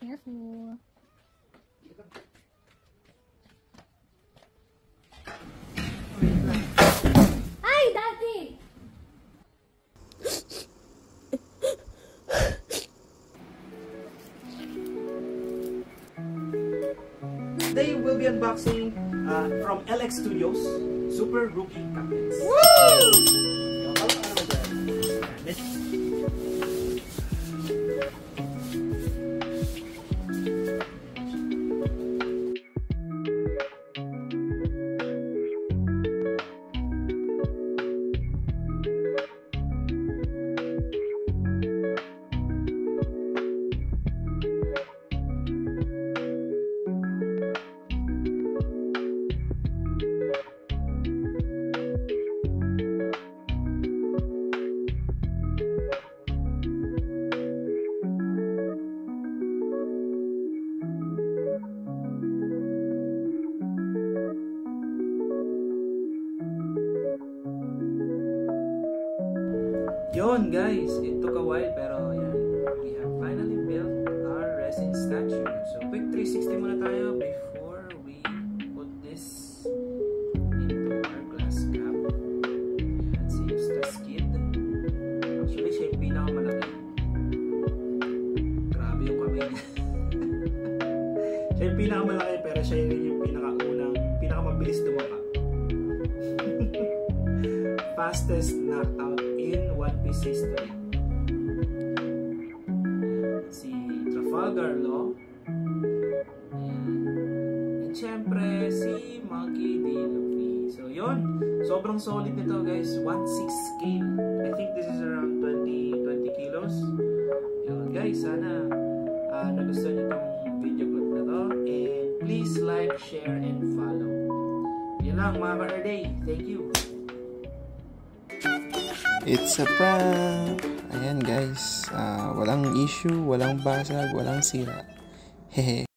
Careful. Hi, Daddy! Today we'll be unboxing from LX Studios, Super Rookie Captains. Woo! Yon guys, it took a while pero yan, we have finally built our resin statue. So quick 360 muna tayo before we put this into our glass cap. Yan, si Eustace Kid. Actually siya yung pinakamalaki. Grabe yung kamay niya. Siya yung pinakamalaki pero siya yung pinakamabilis dumapa. Fastest knockout in One Piece history. Si Trafalgar Law. And syempre si Monkey D. Luffy. So yun, sobrang solid nito guys. 1/6 scale. I think this is around 20 kilos. Yun guys, sana nagustuhan nyo itong video clip na to. And please like, share, and follow. Yun lang mga ka-Earday. Thank you. It's a prank! Ayan guys, walang issue, walang basag, walang sira. Hehe.